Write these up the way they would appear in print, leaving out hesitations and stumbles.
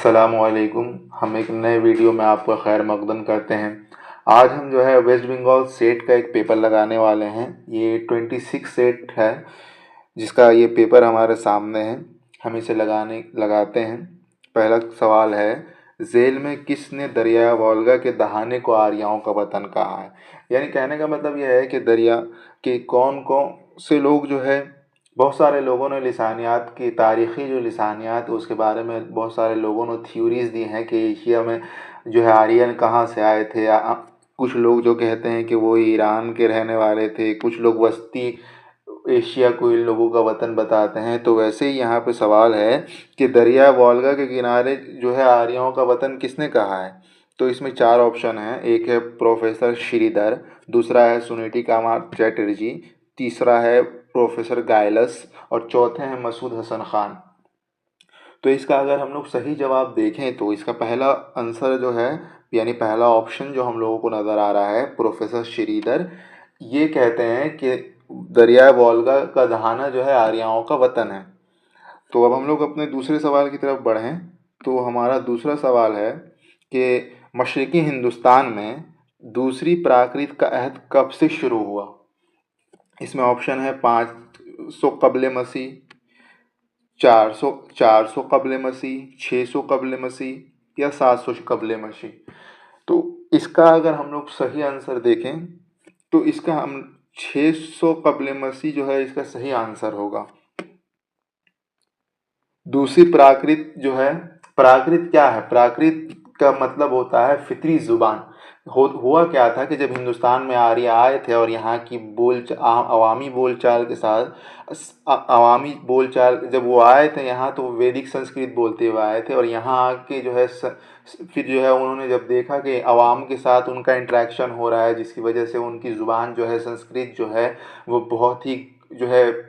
अस्सलामुअलैकुम। हम एक नए वीडियो में आपका खैर मकदम करते हैं। आज हम जो है वेस्ट बंगाल सेट का एक पेपर लगाने वाले हैं। ये 26 सेट है जिसका ये पेपर हमारे सामने है। हम इसे लगाते हैं। पहला सवाल है, जेल में किसने दरिया वोल्गा के दहाने को आर्यों का वतन कहा है। यानी कहने का मतलब यह है कि दरिया के कौन कौन से लोग जो है, बहुत सारे लोगों ने लिसानियात की तारीख़ी जो लिसानियात उसके बारे में बहुत सारे लोगों ने थ्योरीज़ दी हैं कि एशिया में जो है आर्यन कहाँ से आए थे। कुछ लोग जो कहते हैं कि वो ईरान के रहने वाले थे, कुछ लोग वस्ती एशिया को इन लोगों का वतन बताते हैं। तो वैसे ही यहाँ पे सवाल है कि दरिया वोल्गा के किनारे जो है आर्यों का वतन किसने कहा है। तो इसमें चार ऑप्शन हैं। एक है प्रोफेसर श्रीधर, दूसरा है सुनीति कामार चैटर्जी, तीसरा है प्रोफेसर गायलस और चौथे हैं मसूद हसन खान। तो इसका अगर हम लोग सही जवाब देखें तो इसका पहला आंसर जो है, यानी पहला ऑप्शन जो हम लोगों को नज़र आ रहा है, प्रोफेसर श्रीधर, ये कहते हैं कि दरिया वोल्गा का दहाना जो है आर्यों का वतन है। तो अब हम लोग अपने दूसरे सवाल की तरफ बढ़ें। तो हमारा दूसरा सवाल है कि मशरक़ी हिंदुस्तान में दूसरी प्राकृत का अहद कब से शुरू हुआ। इसमें ऑप्शन है 500 कबल मसीह, 400 कबल मसीह, 600 कबल मसीह या 700 कबल मसीह। तो इसका अगर हम लोग सही आंसर देखें तो इसका हम 600 कबल मसीह जो है इसका सही आंसर होगा। दूसरी प्राकृत जो है, प्राकृत क्या है, प्राकृत का मतलब होता है फितरी ज़ुबान। हुआ क्या था कि जब हिंदुस्तान में आर्य आए थे और यहाँ की अवामी बोलचाल के साथ अवामी बोलचाल जब वो आए थे यहाँ, तो वैदिक संस्कृत बोलते हुए आए थे। और यहाँ आके जो है फिर जो है उन्होंने जब देखा कि अवाम के साथ उनका इंटरेक्शन हो रहा है, जिसकी वजह से उनकी ज़ुबान जो है संस्कृत जो है वो बहुत ही जो है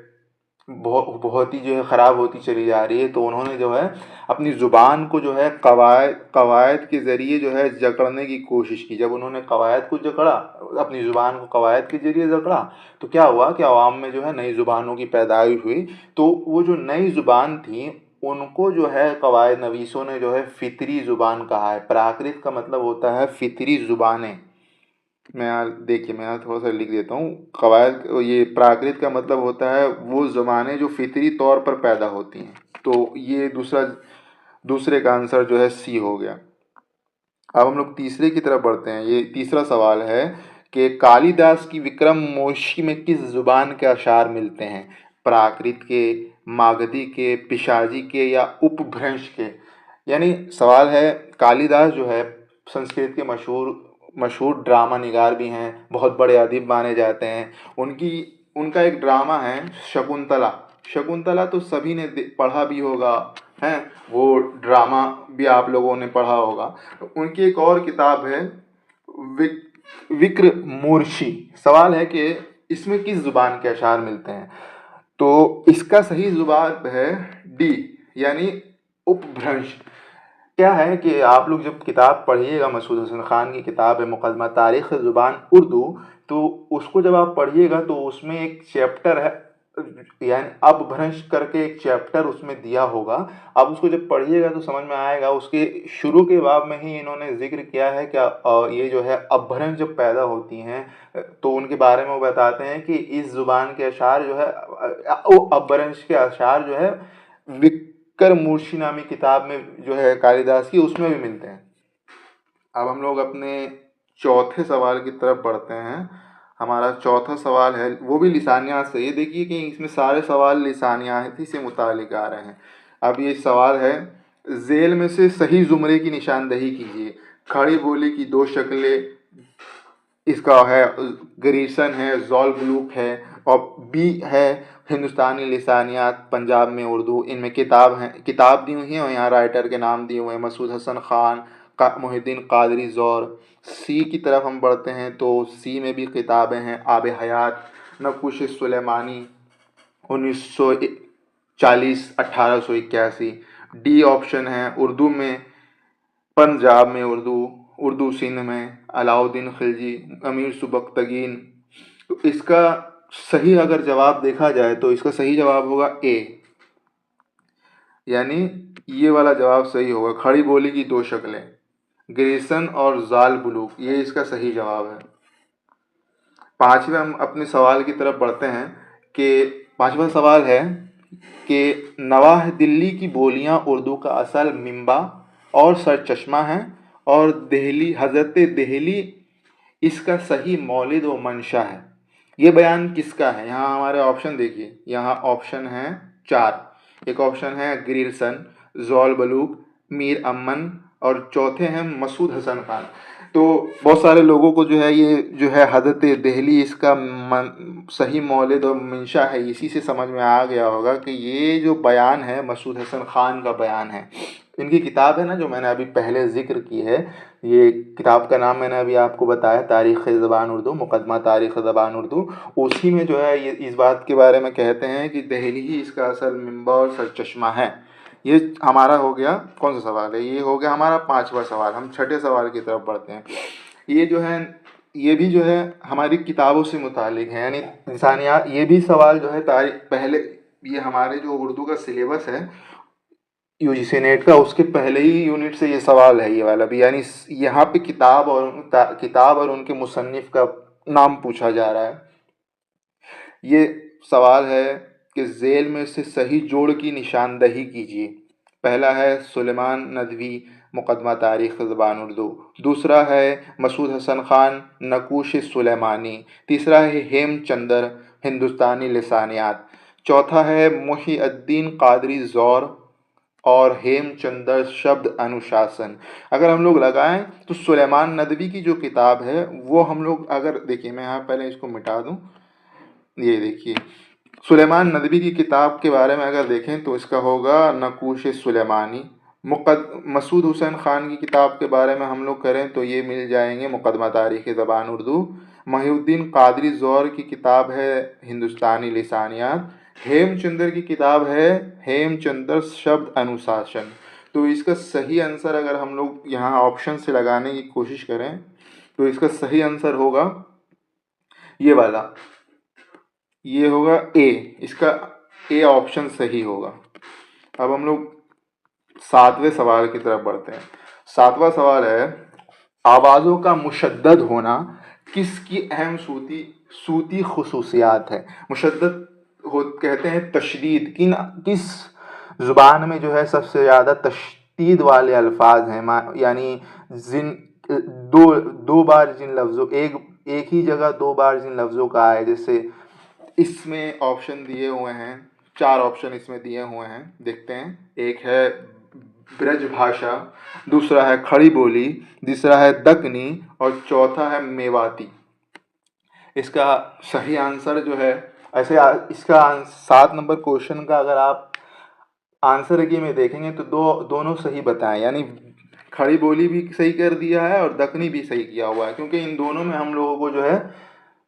बहुत ही जो है ख़राब होती चली जा रही है। तो उन्होंने जो है अपनी ज़ुबान को जो है कवायद के ज़रिए जो है जकड़ने की कोशिश की। जब उन्होंने कवायद को जकड़ा, अपनी ज़ुबान को कवायद के ज़रिए जकड़ा, तो क्या हुआ कि अवाम में जो है नई ज़ुबानों की पैदाइश हुई। तो वो जो नई ज़ुबान थी उनको जो है कवायद नवीसों ने जो है फितरी ज़ुबान कहा है। प्राकृत का मतलब होता है फितरी ज़ुबानें। मैं यहाँ देखिए, मैं यहाँ थोड़ा सा लिख देता हूँ। कवायद, ये प्राकृत का मतलब होता है वो ज़बानें जो फितरी तौर पर पैदा होती हैं। तो ये दूसरे का आंसर जो है सी हो गया। अब हम लोग तीसरे की तरफ बढ़ते हैं। ये तीसरा सवाल है कि कालिदास की विक्रम मोशी में किस ज़ुबान के अशार मिलते हैं। प्राकृत के, मागधी के, पिशाजी के या उपभ्रंश के। यानी सवाल है, कालिदास जो है संस्कृत के मशहूर मशहूर ड्रामा निगार भी हैं, बहुत बड़े अदीब माने जाते हैं। उनका एक ड्रामा है शकुंतला। शकुंतला तो सभी ने पढ़ा भी होगा, हैं, वो ड्रामा भी आप लोगों ने पढ़ा होगा। उनकी एक और किताब है विक्र मोर्शी। सवाल है कि इसमें किस जुबान के अशार मिलते हैं। तो इसका सही जुबान है डी, यानी उपभ्रंश। क्या है कि आप लोग जब किताब पढ़िएगा, मसूद हसन खान की किताब है मुकदमा तारीख़ ज़ुबान उर्दू, तो उसको जब आप पढ़िएगा तो उसमें एक चैप्टर है, यानी अपभ्रंश करके एक चैप्टर उसमें दिया होगा। आप उसको जब पढ़िएगा तो समझ में आएगा। उसके शुरू के बाब में ही इन्होंने जिक्र किया है कि ये जो है अपभ्रंश जब पैदा होती हैं तो उनके बारे में वो बताते हैं कि इस ज़ुबान के अशार जो है, अपभ्रंश के अशार जो है विक्र मूर्छी नामी किताब में जो है कालिदास की, उसमें भी मिलते हैं। अब हम लोग अपने चौथे सवाल की तरफ बढ़ते हैं। हमारा चौथा सवाल है वो भी लिसानियात से। ये देखिए कि इसमें सारे सवाल लिसानियाती से मुतालिक आ रहे हैं। अब ये सवाल है, जेल में से सही जुमरे की निशानदही कीजिए। खड़ी बोली की दो शक्लें, इसका है ग्रीसन है, जॉल ब्लूक है, और बी है हिंदुस्तानी लिसानियात पंजाब में उर्दू। इनमें किताब दी हुई हैं और यहाँ राइटर के नाम दिए हुए हैं, मसूद हसन खान, मोहिद्दीन कादरी ज़ौर। सी की तरफ हम बढ़ते हैं तो सी में भी किताबें हैं, आब हयात, नकुश सुलेमानी 1940 1881। डी ऑप्शन है उर्दू में, पंजाब में उर्दू सिंध में अलाउद्दीन खिलजी, अमीर सुबक्तगीन। तो इसका सही अगर जवाब देखा जाए तो इसका सही जवाब होगा ए, यानी ये वाला जवाब सही होगा, खड़ी बोली की दो शक्लें, ग्रेसन और जाल बुलूक, ये इसका सही जवाब है। पांचवें हम अपने सवाल की तरफ बढ़ते हैं कि पांचवा सवाल है कि नवाह दिल्ली की बोलियां उर्दू का असल मिम्बा और सरचश्मा है, और दिल्ली हजरत दिल्ली इसका सही मौलिद व मंशा है। ये बयान किसका है? यहाँ हमारे ऑप्शन देखिए, यहाँ ऑप्शन है चार। एक ऑप्शन है ग्रियर्सन, जौल बलूक, मीर अमन, और चौथे हैं मसूद हसन खान। तो बहुत सारे लोगों को जो है ये जो है हजरत दहली इसका सही मौलिद और मंशा है, इसी से समझ में आ गया होगा कि ये जो बयान है मसूद हसन खान का बयान है। इनकी किताब है ना, जो मैंने अभी पहले जिक्र की है, ये किताब का नाम मैंने अभी आपको बताया, तारीख़ ज़बान उर्दू, मुक़दमा तारीख़ ज़बान उर्दू। उसी में जो है ये इस बात के बारे में कहते हैं कि दहली ही इसका असल मिंबर और सरचश्मा है। ये हमारा हो गया कौन सा सवाल है? ये हो गया हमारा पांचवा सवाल। हम छठे सवाल की तरफ बढ़ते हैं। ये जो है ये भी जो है हमारी किताबों से मुतालिक है, यानी इंसानियात, ये भी सवाल जो है तारीख पहले, ये हमारे जो उर्दू का सिलेबस है यूजीसी नेट का, उसके पहले ही यूनिट से ये सवाल है, ये वाला भी, यानी यहाँ पे किताब और उनके मुसन्निफ का नाम पूछा जा रहा है। ये सवाल है कि झेल में से सही जोड़ की निशानदही कीजिए। पहला है सुलेमान नदवी, मुक़दमा तारीख़ ज़बान उर्दू। दूसरा है मसूद हसन खान, नकूश सुलेमानी। तीसरा है हेमचंदर, हिंदुस्तानी लिसानियात। चौथा है मुहीउद्दीन कादरी ज़ौर और हेमचंदर शब्द अनुशासन। अगर हम लोग लगाएं तो सुलेमान नदवी की जो किताब है वो हम लोग अगर देखिए, मैं यहाँ पहले इसको मिटा दूँ, ये देखिए सुलेमान नदवी की किताब के बारे में अगर देखें तो इसका होगा नकूश सुलेमानी। मसूद हुसैन ख़ान की किताब के बारे में हम लोग करें तो ये मिल जाएंगे मुक़दमा तारीख़ ज़बान उर्दू। मुहीउद्दीन कादरी ज़ौर की किताब है हिंदुस्तानी लिसानियात। हेमचंद्र की किताब है हेमचंद्र शब्द अनुशासन। तो इसका सही आंसर अगर हम लोग यहाँ ऑप्शन से लगाने की कोशिश करें तो इसका सही आंसर होगा ये वाला, ये होगा ए, इसका ए ऑप्शन सही होगा। अब हम लोग सातवें सवाल की तरफ बढ़ते हैं। सातवां सवाल है आवाज़ों का मुशद्दद होना किसकी अहम सूती खुसूसियात है? मुशद्दद हो कहते हैं तशदीद, किस ज़ुबान में जो है सबसे ज़्यादा तशदीद वाले अल्फाज हैं, यानी जिन दो दो बार जिन लफ्ज़ों एक ही जगह दो बार जिन लफ्ज़ों का आए, जैसे इसमें ऑप्शन दिए हुए हैं, चार ऑप्शन इसमें दिए हुए हैं, देखते हैं। एक है ब्रज भाषा, दूसरा है खड़ी बोली, तीसरा है दक्कनी, और चौथा है मेवाती। इसका सही आंसर जो है ऐसे इसका 7 नंबर क्वेश्चन का अगर आप आंसर की में देखेंगे तो दोनों सही बताएं, यानी खड़ी बोली भी सही कर दिया है और दक्कनी भी सही किया हुआ है, क्योंकि इन दोनों में हम लोगों को जो है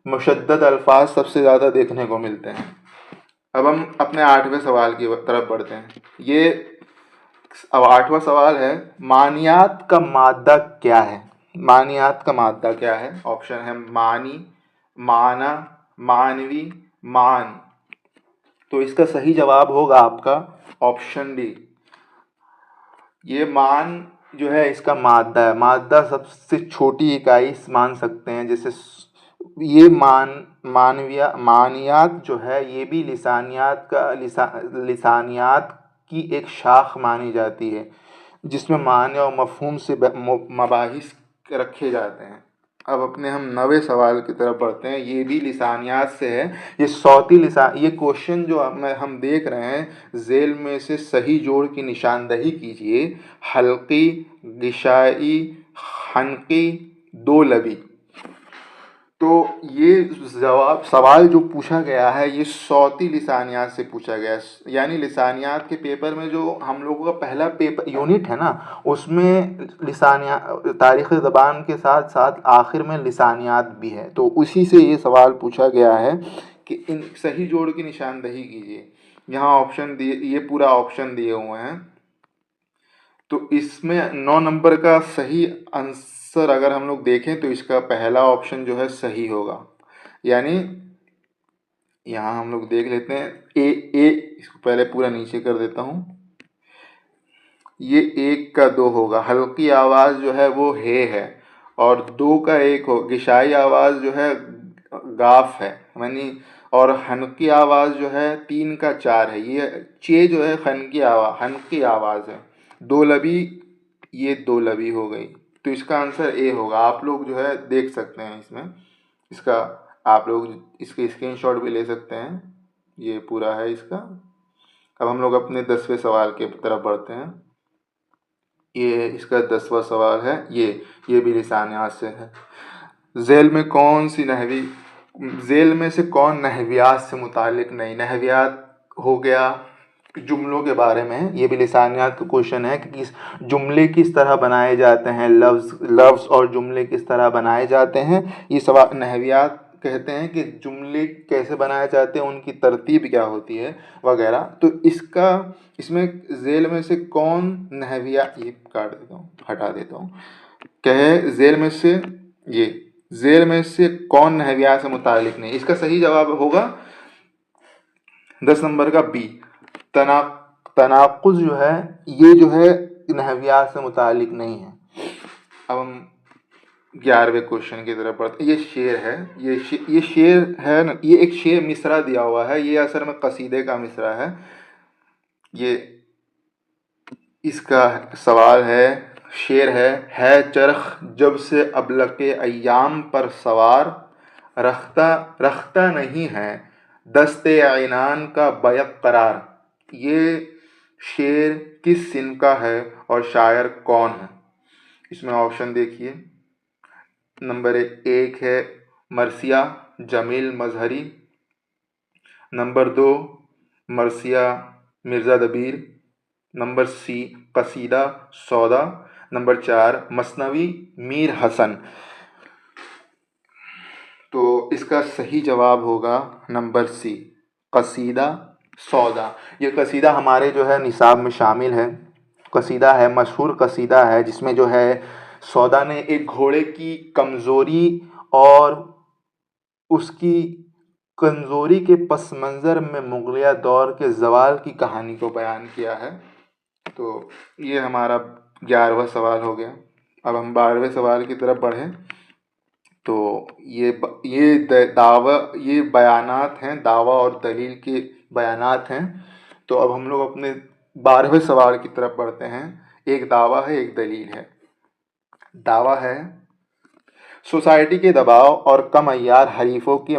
मुशद्दद अल्फाज सबसे ज़्यादा देखने को मिलते हैं। अब हम अपने आठवें सवाल की तरफ बढ़ते हैं। ये अब आठवां सवाल है मानियात का मादा क्या है? मानियात का मादा क्या है? ऑप्शन है मानी, माना, मानवी, मान। तो इसका सही जवाब होगा आपका ऑप्शन डी। ये मान जो है इसका मादा है। मादा सबसे छोटी इकाई मान सकते हैं, जैसे ये मानियात जो है ये भी लिसानियात की एक शाख मानी जाती है, जिसमें माने और मफहूम से मबाहिस रखे जाते हैं। अब अपने हम नवे सवाल की तरफ बढ़ते हैं। ये भी लिसानियात से है। ये सौती लिसान, ये क्वेश्चन जो हम देख रहे हैं, झेल में से सही जोड़ की निशानदही कीजिए। हल्की, गिशाई, हनकी, दो लबी। तो ये सवाल जो पूछा गया है ये सौती लिसानियात से पूछा गया है, यानी लिसानियात के पेपर में जो हम लोगों का पहला पेपर यूनिट है ना, उसमें तारीख़ ज़बान के साथ साथ आखिर में लिसानियात भी है। तो उसी से ये सवाल पूछा गया है कि इन सही जोड़ की निशानदही कीजिए। यहाँ ऑप्शन दिए, ये पूरा ऑप्शन दिए हुए हैं। तो इसमें 9 नंबर का सही आंसर अगर हम लोग देखें तो इसका पहला ऑप्शन जो है सही होगा, यानी यहाँ हम लोग देख लेते हैं ए। इसको पहले पूरा नीचे कर देता हूँ। ये 1 का 2 होगा, हल्की आवाज़ जो है वो हे है, और 2 का 1 हो, गिशाई आवाज़ जो है गाफ है यानी, और हनकी आवाज़ जो है 3 का 4 है। ये चे जो है हनकी आवाज़ है। दो लबी, ये दो लबी हो गई, तो इसका आंसर ए होगा। आप लोग जो है देख सकते हैं इसमें, इसका आप लोग इसके स्क्रीनशॉट भी ले सकते हैं। ये पूरा है इसका। अब हम लोग अपने 10वें सवाल के तरफ बढ़ते हैं। ये इसका 10वां सवाल है। ये भी लिसानियात से है। झेल में कौन सी नहवी झेल में से कौन नहवियात से मुतालिक नहीं? नहवियात हो गया जुमलों के बारे में, ये भी लिसानियात का क्वेश्चन है कि किस जुमले किस तरह बनाए जाते हैं, लफ्ज़ और जुमले किस तरह बनाए जाते हैं। ये सवाल नहवियात कहते हैं कि जुमले कैसे बनाए जाते हैं, उनकी तरतीब क्या होती है वगैरह। तो इसमें झेल में से कौन नहवियात, ये काट देता हूँ, हटा देता हूँ। कहे झेल में से कौन नहवियात से मुतालिक नहीं? इसका सही जवाब होगा 10 नंबर का बी, तनाकुज़ जो है, ये जो है नहवियात से मुतालिक नहीं है। अब हम 11वें क्वेश्चन की तरफ बढ़ते। ये शेर है, ये शेर है ना, ये एक शेर मिसरा दिया हुआ है, ये असल में कसीदे का मिसरा है। ये इसका सवाल है, शेर है चरख जब से अबलके अय्याम पर सवार, रखता नहीं है दस्ते ऐनान का बैक करार। ये शेर किस सिन का है और शायर कौन है? इसमें ऑप्शन देखिए। नंबर 1 है मरसिया जमील मजहरी, नंबर 2 मरसिया मिर्ज़ा दबीर, नंबर सी कसीदा सौदा, नंबर 4 मसनवी मीर हसन। तो इसका सही जवाब होगा नंबर सी कसीदा सौदा। ये कसीदा हमारे जो है निसाब में शामिल है। कसीदा है, मशहूर कसीदा है, जिसमें जो है सौदा ने एक घोड़े की कमज़ोरी और उसकी कमज़ोरी के पस मंज़र में मुग़लिया दौर के ज़वाल की कहानी को बयान किया है। तो ये हमारा 11वां सवाल हो गया। अब हम 12वें सवाल की तरफ बढ़ें। तो ये बयानात हैं, दावा और दलील के बयानात हैं। तो अब हम लोग अपने 12वें सवाल की तरफ बढ़ते हैं। एक दावा है, एक दलील है। दावा है, सोसाइटी के दबाव और कम अय्यार हरीफों के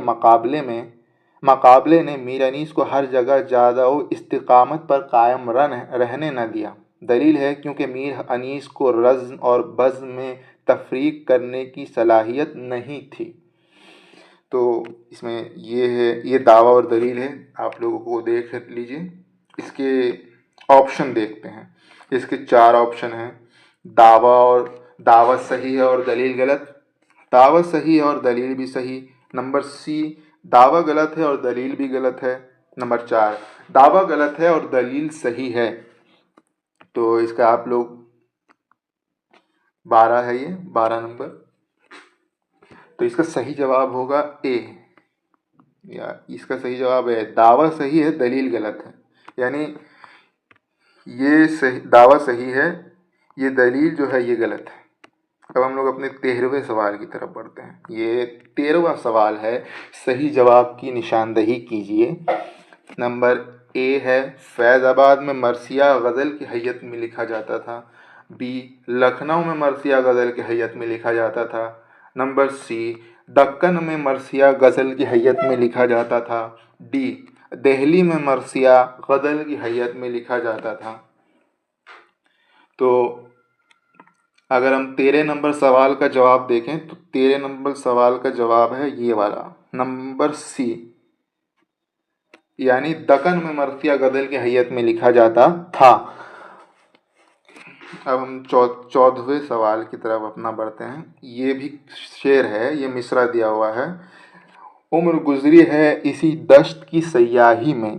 मकाबले ने मीर अनीस को हर जगह ज़्यादा इस्तिकामत पर कायम रहने न दिया। दलील है, क्योंकि मीर अनीस को रज़्म और बज़्म में तफरीक करने की सलाहियत नहीं थी। तो इसमें ये दावा और दलील है, आप लोगों को देख लीजिए। इसके ऑप्शन देखते हैं। इसके 4 ऑप्शन हैं। दावा सही है और दलील गलत, दावा सही है और दलील भी सही, नंबर सी दावा गलत है और दलील भी गलत है, नंबर 4 दावा गलत है और दलील सही है। तो इसका आप लोग 12 है, ये 12 नंबर। तो इसका सही जवाब होगा ए, या इसका सही जवाब है दावा सही है दलील गलत है। यानी ये सही, दावा सही है, ये दलील जो है ये गलत है। अब हम लोग अपने 13वें सवाल की तरफ बढ़ते हैं। ये 13वां सवाल है, सही जवाब की निशानदही कीजिए। नंबर ए है, फैज़ाबाद में मरसिया गज़ल की हैयत में लिखा जाता था। बी, लखनऊ में मरसिया गज़ल की हैयत में लिखा जाता था। नंबर सी, दक्कन में मरसिया गज़ल की हैयत में लिखा जाता था। डी, दिल्ली में मरसिया गज़ल की हैयत में लिखा जाता था। तो अगर हम 13 नंबर सवाल का जवाब देखें तो 13 नंबर सवाल का जवाब है ये वाला, नंबर सी, यानी दक्कन में मरसिया गज़ल की हैयत में लिखा जाता था। अब हम 14वें सवाल की तरफ अपना बढ़ते हैं। ये भी शेर है, ये मिसरा दिया हुआ है। उम्र गुजरी है इसी दश्त की सयाही में,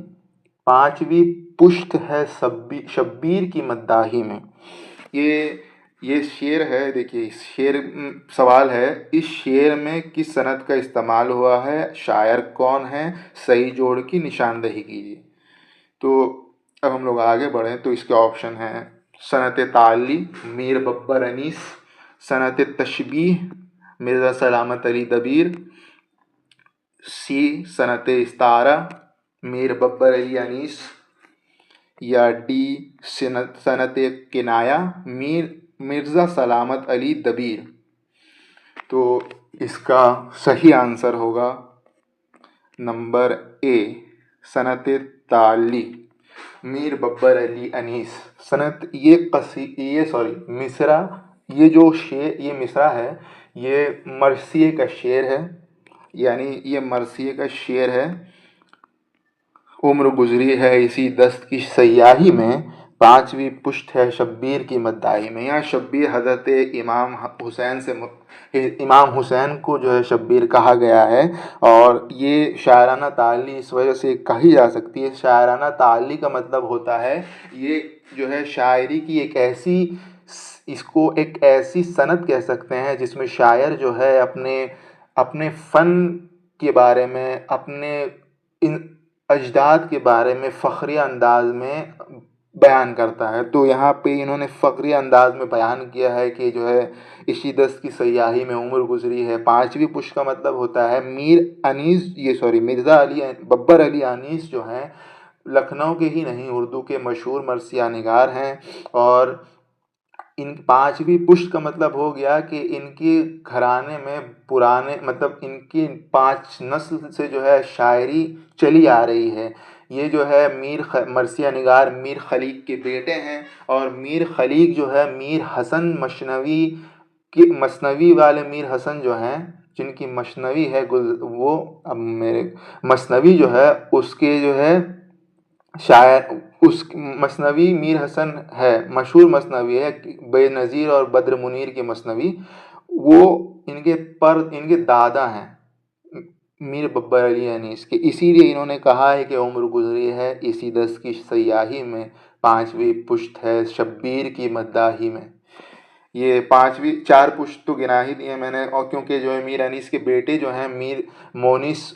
5वीं पुश्त है शब्बीर की मद्दाही में। ये शेर है। देखिए शेर सवाल है, इस शेर में किस सनद का इस्तेमाल हुआ है, शायर कौन है, सही जोड़ की निशानदही कीजिए। तो अब हम लोग आगे बढ़ें तो इसके ऑप्शन हैं। सनत ताली मीर बब्बर अनीस, सनत तशबीह मिर्ज़ा सलामत अली दबीर, सी सनत इस्तारा मीर बब्बर अली अनीस, या डी सनत किनाया मिर्ज़ा सलामत अली दबीर। तो इसका सही आंसर होगा नंबर ए, सनत ताली मीर बब्बर अली अनीस। सनत मिसरा, ये जो शेर, ये मिसरा है, ये मरसिए का शेर है, यानी ये मरसिए का शेर है। उम्र गुजरी है इसी दस्त की सयाही में, पांचवी पुश्त है शब्बीर की मद्दाही में। यहाँ शब्बीर हज़रत इमाम हुसैन को जो है शब्बीर कहा गया है। और ये शायराना ताल्ली इस वजह से कही जा सकती है। शायराना ताल्ली का मतलब होता है, ये जो है शायरी की एक ऐसी, इसको एक ऐसी सनत कह सकते हैं जिसमें शायर जो है अपने अपने फ़न के बारे में, अपने इन अजदाद के बारे में फ़ख्री अंदाज में बयान करता है। तो यहाँ पे इन्होंने फ़ख्री अंदाज में बयान किया है कि जो है इसी दस्त की सयाही में उम्र गुजरी है। पाँचवीं पुश्त का मतलब होता है मिर्ज़ा अली बब्बर अली अनीस जो हैं लखनऊ के ही नहीं, उर्दू के मशहूर मरसिया निगार हैं। और इन पांचवी पुश्त का मतलब हो गया कि इनके घराने में पुराने, मतलब इनकी 5 नस्ल से जो है शायरी चली आ रही है। ये जो है मरसिया निगार मीर खलीक के बेटे हैं। और मीर खलीक जो है मीर हसन मसनवी की, मसनवी वाले मीर हसन जो हैं, जिनकी मसनवी है वो, अब मेरे मसनवी जो है उसके जो है शायर, उस मसनवी मीर हसन है, मशहूर मसनवी है बेनज़ीर और बद्र मुनीर की मसनवी। वो इनके दादा हैं मीर बब्बर अली अनीस के। इसीलिए इन्होंने कहा है कि उम्र गुजरी है इसी दस्त की सयाही में, पांचवी पुश्त है शब्बीर की मद्दाही में। ये पांचवी 4 पुश्त तो गिना ही दिए मैंने। और क्योंकि जो है मीर अनीस के बेटे जो हैं मीर मोनिस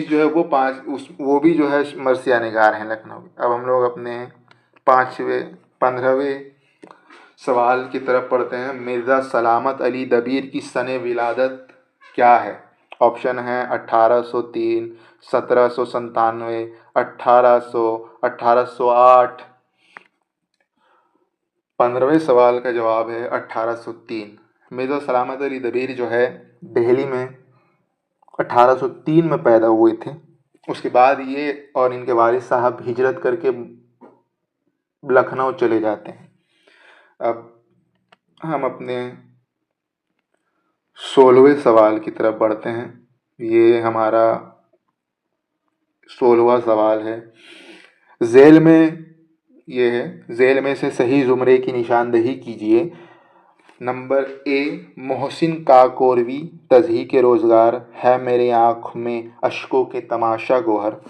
जो है वो भी जो है मरसिया निगार हैं लखनऊ के। अब हम लोग अपने 15वें सवाल की तरफ पढ़ते हैं। मिर्ज़ा सलामत अली दबीर की सने विलादत क्या है? ऑप्शन है 1803, 1797, 1800, 1808। 15वें सवाल का जवाब है 1803। मिर्ज़ा सलामत अली दबीर जो है दिल्ली में 1803 में पैदा हुए थे। उसके बाद ये और इनके वालिद साहब हिजरत करके लखनऊ चले जाते हैं। अब हम अपने 16वें सवाल की तरफ बढ़ते हैं। ये हमारा 16वां सवाल है। ज़ेल में से सही ज़ुमरे की निशानदही कीजिए। नंबर ए, मोहसिन काकोरवी तज़हीक रोज़गार है मेरे आँख में अश्कों के तमाशा गोहर।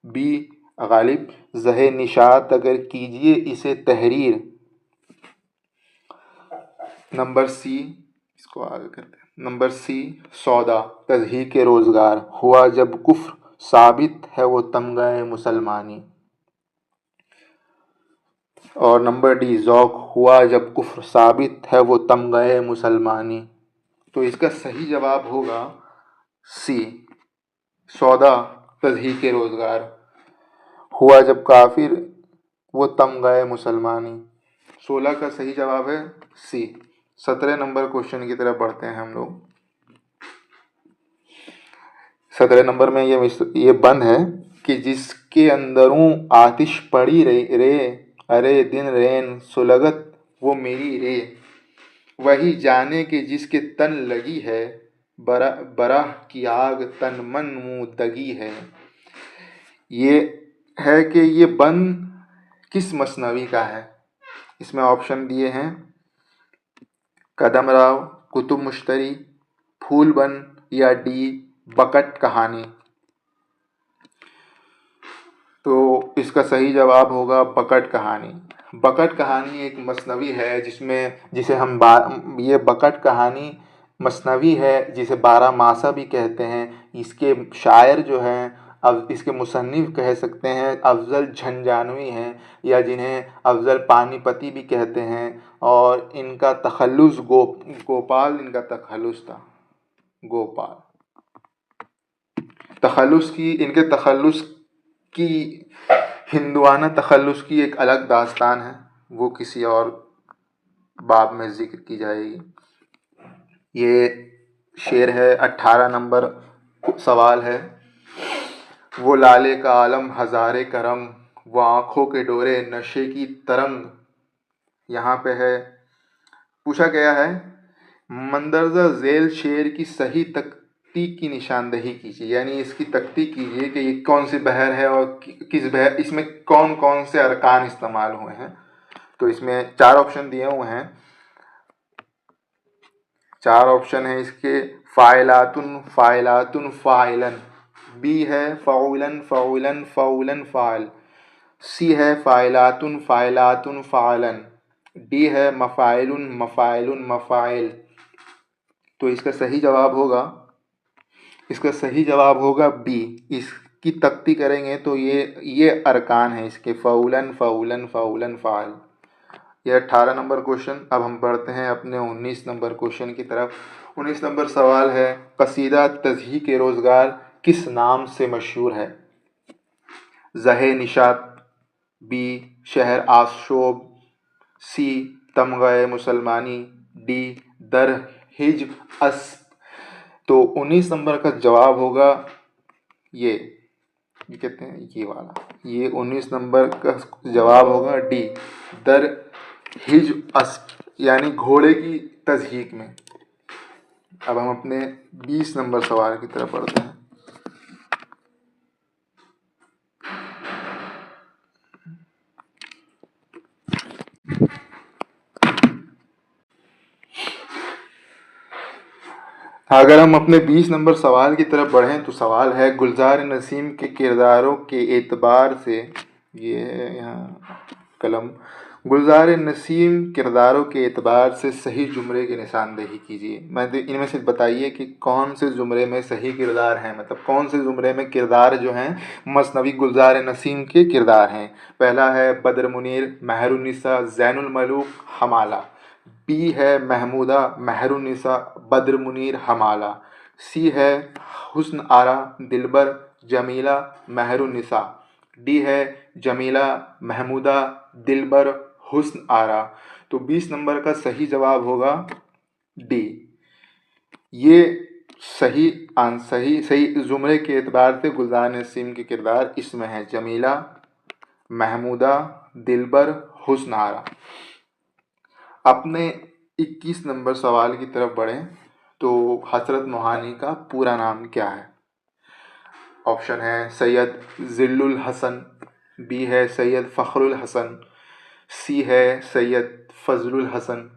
बी, गालिब ज़हे निशात अगर कीजिए इसे तहरीर। नंबर सी, इसको आगे करते हैं। नंबर सी, सौदा तज़हीक रोज़गार हुआ जब कुफ्र साबित है वो तमगा मुसलमानी। और नंबर डी, ज़ौक़ हुआ जब कुफ्र साबित है वो तमगा मुसलमानी। तो इसका सही जवाब होगा सी, सौदा तज़हीक रोज़गार हुआ जब काफिर वो तमगा मुसलमानी। 16 का सही जवाब है सी। 17 नंबर क्वेश्चन की तरफ बढ़ते हैं हम लोग। 17 नंबर में ये बंद है कि जिसके अंदरों आतिश पड़ी रे, अरे दिन रैन सुलगत वो मेरी रे, वही जाने कि जिसके तन लगी है बराह की आग तन मन मुँह दगी है। ये है कि ये बंद किस मसनवी का है? इसमें ऑप्शन दिए हैं कदमराव, कुतुब मुश्तरी, फूलबन या डी बकट कहानी। तो इसका सही जवाब होगा बकट कहानी। बकट कहानी एक मसनवी है ये बकट कहानी मसनवी है जिसे 12 मासा भी कहते हैं। इसके शायर जो हैं अब इसके मुसन्निफ कह सकते हैं अफजल झंझानवी हैं, या जिन्हें अफजल पानीपती भी कहते हैं। और इनका तखल्लुस गोपाल इनका तखल्लुस था, गोपाल। इनके तखल्लुस की, हिंदुआना तखल्लुस की एक अलग दास्तान है, वो किसी और बाब में जिक्र की जाएगी। ये शेर है, 18 नंबर सवाल है। वो लाले का आलम हज़ारे करम, वो आँखों के डोरे नशे की तरंग। यहाँ पे है, पूछा गया है मंदरजा झेल शेर की सही तख्ती की निशानदेही कीजिए, यानी इसकी तख्ती कीजिए कि ये कौन सी बहर है और किस बहर, इसमें कौन कौन से अरकान इस्तेमाल हुए हैं। तो इसमें 4 ऑप्शन दिए हुए हैं, 4 ऑप्शन है इसके। फ़ाइलातुन फ़ाइलातुन फ़ाइलन, बी है फ़ौलन फ़ौलन फ़ौलन फ़ाइल, सी है फ़ाइलातुन फ़ाइलातुन फ़ाइलन, डी है मफ़ाइलुन मफ़ाइलुन मफ़ाइल। तो इसका सही जवाब होगा बी। इसकी तख्ती करेंगे तो ये अरकान है इसके, फ़ौलन फ़ौलन फ़ौलन फ़ाइल। ये 18 नंबर क्वेश्चन। अब हम बढ़ते हैं अपने 19 नंबर क्वेश्चन की तरफ। 19 नंबर सवाल है, कसीदा तज़हीक रोज़गार किस नाम से मशहूर है? ज़हे निशात, बी शहर आशोब, सी तमग़े मुसलमानी, डी दर हिज अस। तो 19 नंबर का जवाब होगा ये कहते हैं ये वाला, ये 19 नंबर का जवाब होगा डी, दर हिज अस, यानी घोड़े की तज़हीक में। अब हम अपने 20 नंबर सवाल की तरफ बढ़ते हैं। अगर हम अपने 20 नंबर सवाल की तरफ बढ़ें तो सवाल है, गुलजार नसीम के किरदारों के एतबार से, ये है यहाँ कलम, गुलजार नसीम किरदारों के एतबार से सही जुमरे की निशानदेही कीजिए। मैं इनमें से बताइए कि कौन से जुमरे में सही किरदार हैं, मतलब कौन से जुमरे में किरदार जो हैं मसनवी गुलजार नसीम के किरदार हैं। पहला है बद्र मुनीर, महरुन्निसा, ज़ैनुल मलूक, हमाला। बी है महमूदा, महरुन्निसा, बद्र मुनीर, हमाला। सी है हुस्न आरा, दिलबर, जमीला, महरुन्निसा। डी है जमीला, महमूदा, दिलबर, हुस्न आरा। तो 20 नंबर का सही जवाब होगा डी। ये सही सही जुमरे के एतबार से गुलजार नसीम के किरदार इसमें है, जमीला, महमूदा, दिलबर, हुस्न आरा। अपने 21 नंबर सवाल की तरफ बढ़ें तो हज़रत मोहानी का पूरा नाम क्या है? ऑप्शन है सैयद ज़िल्लुल हसन, बी है सैयद फ़खरुल हसन, सी है सैयद फजलुल हसन,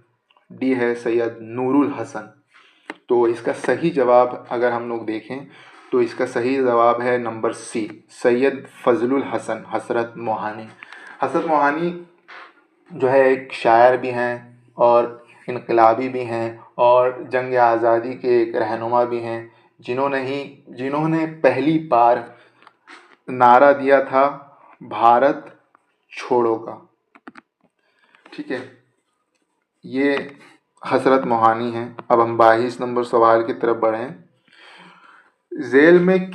डी है सैयद नूरुल हसन। तो इसका सही जवाब अगर हम लोग देखें तो इसका सही जवाब है नंबर सी, सैयद फजलुल हसन, हज़रत मोहानी। हज़रत मोहानी जो है एक शायर भी हैं और इनकलाबी भी हैं और जंग आज़ादी के एक रहनुमा भी हैं, जिन्होंने पहली बार नारा दिया था भारत छोड़ो का। ठीक है, ये हज़रत मोहानी हैं। अब हम 22 नंबर सवाल की तरफ बढ़ें। झेल में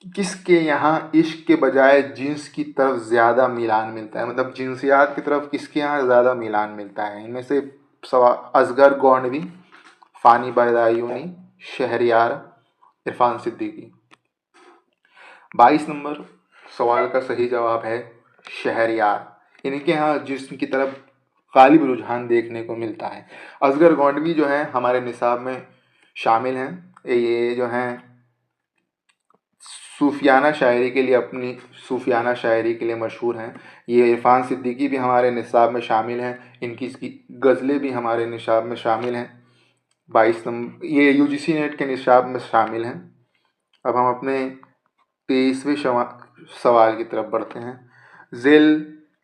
किसके यहाँ इश्क के बजाय जिन्स की तरफ ज़्यादा मिलान मिलता है, मतलब जिनसियात की तरफ किसके यहाँ ज़्यादा मिलान मिलता है? इनमें से असगर गोंडवी, फ़ानी बदायूनी, शहरयार, इरफान सिद्दीकी। 22 नंबर सवाल का सही जवाब है शहरयार। इनके यहाँ जिस्म की तरफ गालिब रुझान देखने को मिलता है। असगर गोंडवी जो है हमारे निसाब में शामिल हैं। ये जो हैं सूफियाना शायरी के लिए मशहूर हैं। ये इरफान सिद्दीकी भी हमारे निसाब में शामिल हैं, इनकी गज़लें भी हमारे निसाब में शामिल हैं। 22 नंबर ये यूजीसी नेट के निसाब में शामिल हैं। अब हम अपने 23वें सवाल की तरफ बढ़ते हैं। ज़ेल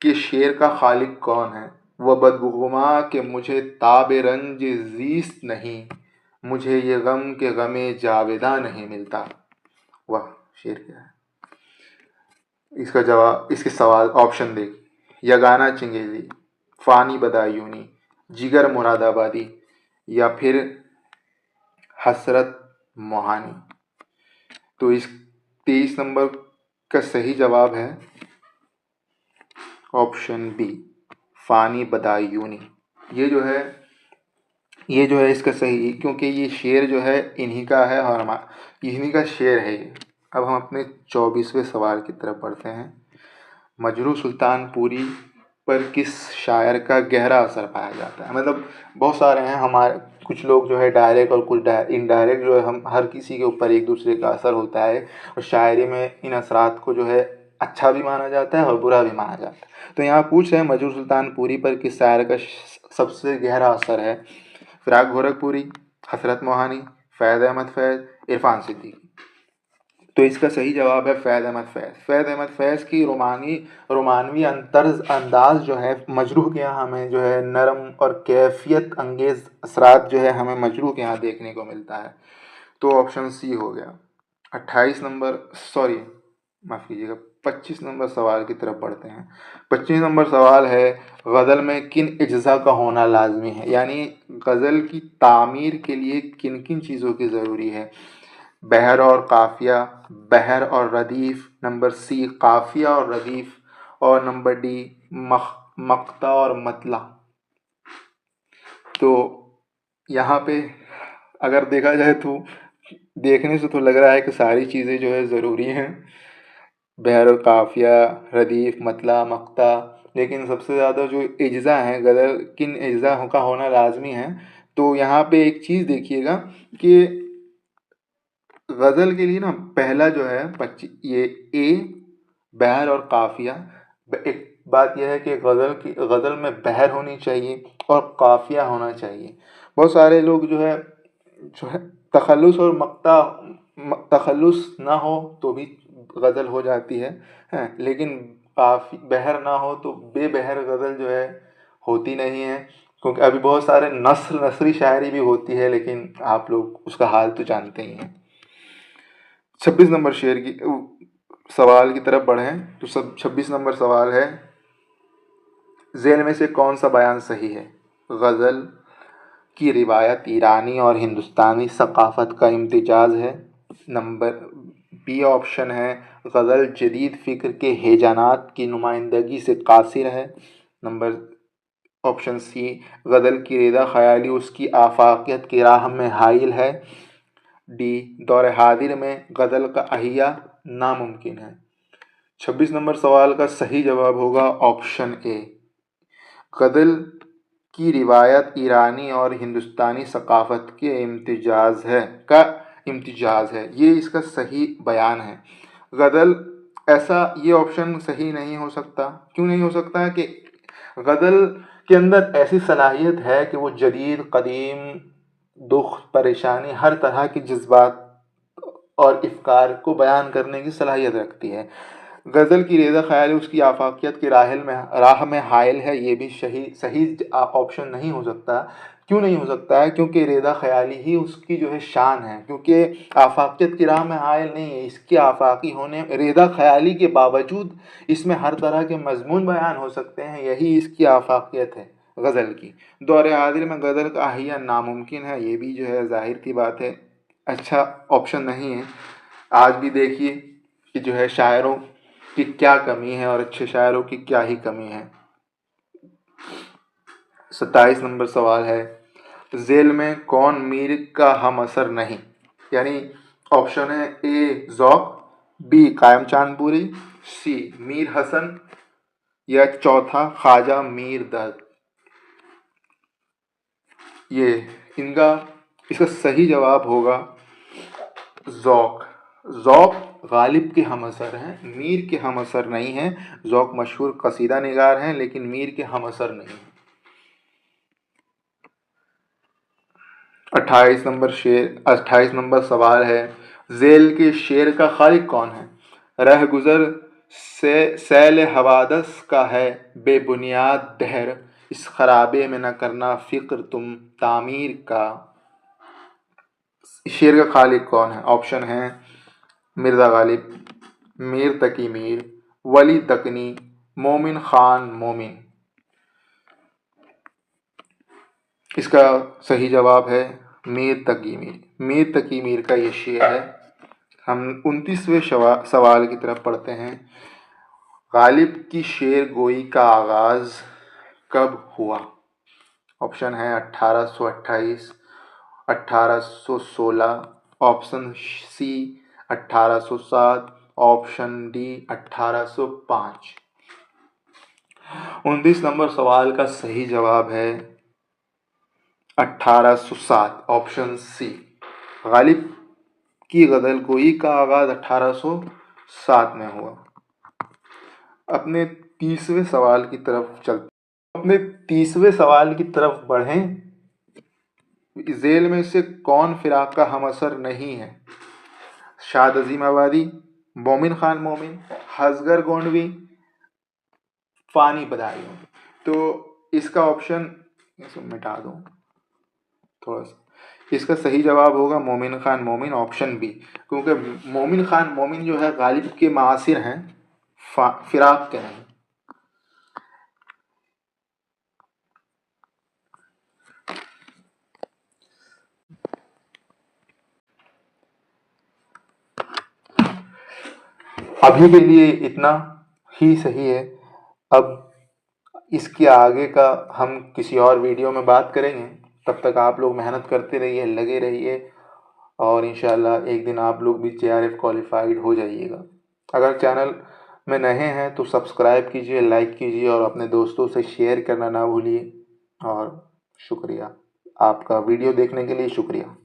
के शेर का खालिक कौन है? वह बदगुमा कि मुझे ताब रंज ज़ीस्त नहीं, मुझे ये गम के गमे जावेदा नहीं मिलता। वाह, शेर क्या है? इसका जवाब, इसके सवाल ऑप्शन देखिए। यगाना चंगेज़ी, फ़ानी बदायूनी, जिगर मुरादाबादी, या फिर हसरत मोहानी। तो इस 23 नंबर का सही जवाब है ऑप्शन बी, फ़ानी बदायूनी। ये जो है ये जो है इसका सही, क्योंकि ये शेर जो है इन्हीं का है और इन्हीं का शेर है ये। अब हम अपने 24वें सवाल की तरफ बढ़ते हैं। मजरू सुल्तानपुरी पर किस शायर का गहरा असर पाया जाता है? मतलब बहुत सारे हैं हमारे, कुछ लोग जो है डायरेक्ट और कुछ इनडायरेक्ट जो है, हम हर किसी के ऊपर एक दूसरे का असर होता है, और शायरी में इन असरात को जो है अच्छा भी माना जाता है और बुरा भी माना जाता है। तो यहाँ पूछ रहे हैं मजरू सुल्तानपुरी पर किस शायर का सबसे गहरा असर है? फिराक गोरखपुरी, हसरत मोहानी, फैज़ अहमद फैज़, इरफान सिद्दीकी। तो इसका सही जवाब है फैज़ अहमद फैज़। फैज़ अहमद फैज़ की रोमानवी अंदाज जो है मजरूह के यहाँ हमें जो है नरम और कैफियत अंगेज असरात जो है हमें मजरूह के यहाँ देखने को मिलता है। तो ऑप्शन सी हो गया। 28 नंबर, सॉरी माफ़ कीजिएगा, 25 नंबर सवाल की तरफ बढ़ते हैं। 25 नंबर सवाल है, गज़ल में किन अज्जा का होना लाजमी है? यानी गज़ल की तामीर के लिए किन किन चीज़ों की ज़रूरी है? बहर और काफिया, बहर और रदीफ, नंबर सी काफिया और रदीफ, और नंबर डी मक्ता और मतला। तो यहाँ पे अगर देखा जाए तो देखने से तो लग रहा है कि सारी चीज़ें जो है ज़रूरी हैं, बहर और काफिया, रदीफ, मतला, मक्ता, लेकिन सबसे ज़्यादा जो अज्जा हैं, गज़ल किन अज्जा का होना लाजमी है? तो यहाँ पे एक चीज़ देखिएगा कि गज़ल के लिए ना पहला जो है ये ए, बहर और काफिया। एक बात यह है कि गज़ल में बहर होनी चाहिए और काफिया होना चाहिए। बहुत सारे लोग जो है तखल्लुस और तखल्लुस ना हो तो भी गज़ल हो जाती है, लेकिन काफ़ी बहर ना हो तो बेबहर गज़ल जो है होती नहीं है, क्योंकि अभी बहुत सारे नसरी शायरी भी होती है, लेकिन आप लोग उसका हाल तो जानते ही हैं। 26 नंबर शेर की सवाल की तरफ बढ़ें तो 26 नंबर सवाल है, ज़ेल में से कौन सा बयान सही है? गज़ल की रिवायत ईरानी और हिंदुस्तानी सकाफ़त का इम्तिजाज है। नंबर बी ऑप्शन है, गज़ल जदीद फ़िक्र के हेजानात की नुमाइंदगी से कासिर है। नंबर ऑप्शन सी, गज़ल की रेदा ख़याली उसकी आफाकियत की राह में हाइल है। डी, दौर हाजिर में गज़ल का अहिया नामुमकिन है। 26 नंबर सवाल का सही जवाब होगा ऑप्शन ए, गज़ल की रिवायत ईरानी और हिंदुस्तानी सकाफ़त के इम्तिजाज है, ये इसका सही बयान है। गज़ल, ऐसा ये ऑप्शन सही नहीं हो सकता। क्यों नहीं हो सकता है? कि गज़ल के अंदर ऐसी सलाहियत है कि वो जदीद, कदीम, दुख, परेशानी, हर तरह के जज्बात और इफ़्कार को बयान करने की सलाहियत रखती है। गज़ल की रेज़ा ख़याली उसकी आफाकियत की राह में हायल है, ये भी सही ऑप्शन नहीं हो सकता। क्यों नहीं हो सकता है? क्योंकि रेज़ा ख़याली ही उसकी जो है शान है, क्योंकि आफाकियत की राह में हायल नहीं है, इसके आफाकी होने, रेज़ा ख़याली के बावजूद इसमें हर तरह के मज़मून बयान हो सकते हैं, यही इसकी आफाकियत है गज़ल की। दौर हाज़िर में गज़ल का अहिया नामुमकिन है, ये भी जो है ज़ाहिर की बात है अच्छा ऑप्शन नहीं है। आज भी देखिए कि जो है शायरों की क्या कमी है और अच्छे शायरों की क्या ही कमी है। 27 नंबर सवाल है, ज़ेल में कौन मीर का हम असर नहीं? यानी ऑप्शन है, ए ज़ौक़, बी कायम चांदपुरी, सी मीर हसन, या चौथा ख्वाजा मीर दर्द। ये इनका इसका सही जवाब होगा ज़ौक़। ज़ौक़ गालिब के हम असर हैं, मीर के हम असर नहीं हैं। ज़ौक़ मशहूर कसीदा निगार हैं, लेकिन मीर के हम असर नहीं। 28 नंबर सवाल है, ज़ेल के शेर का खालिक कौन है? रह गुज़र से सैल हवादस का है बेबुनियाद दहर, इस खराबे में न करना फ़िक्र तुम तामीर का। शेर का खालिक कौन है? ऑप्शन है, मिर्ज़ा गालिब, मीर तकी मीर, वली दकनी, मोमिन खान मोमिन। इसका सही जवाब है मीर तकी मीर। मीर तकी मीर का ये शेर है। हम 29वें सवाल की तरफ पढ़ते हैं। गालिब की शेर गोई का आगाज़ कब हुआ? ऑप्शन है 1828, 1816, option C 1807, option D 1805। 29 number सवाल का सही जवाब है 1807, ऑप्शन सी। गालिब की गज़ल गोई का आगाज़ 1807 में हुआ। अपने 30वें सवाल की तरफ चलते, अपने 30वें सवाल की तरफ बढ़ें। झेल में से कौन फिराक का हम असर नहीं है? शाद अजीम आबादी, मोमिन खान मोमिन, असगर गोंडवी, फ़ानी बदायूं। तो इसका ऑप्शन मिटा दूं थोड़ा सा। इसका सही जवाब होगा मोमिन खान मोमिन, ऑप्शन बी। क्योंकि मोमिन खान मोमिन जो है गालिब के मासिर हैं, फिराक के नहीं। अभी के लिए इतना ही सही है। अब इसके आगे का हम किसी और वीडियो में बात करेंगे। तब तक आप लोग मेहनत करते रहिए, लगे रहिए, और इंशाल्लाह एक दिन आप लोग भी JRF क्वालिफाइड हो जाइएगा। अगर चैनल में नए हैं तो सब्सक्राइब कीजिए, लाइक कीजिए और अपने दोस्तों से शेयर करना ना भूलिए। और शुक्रिया, आपका वीडियो देखने के लिए शुक्रिया।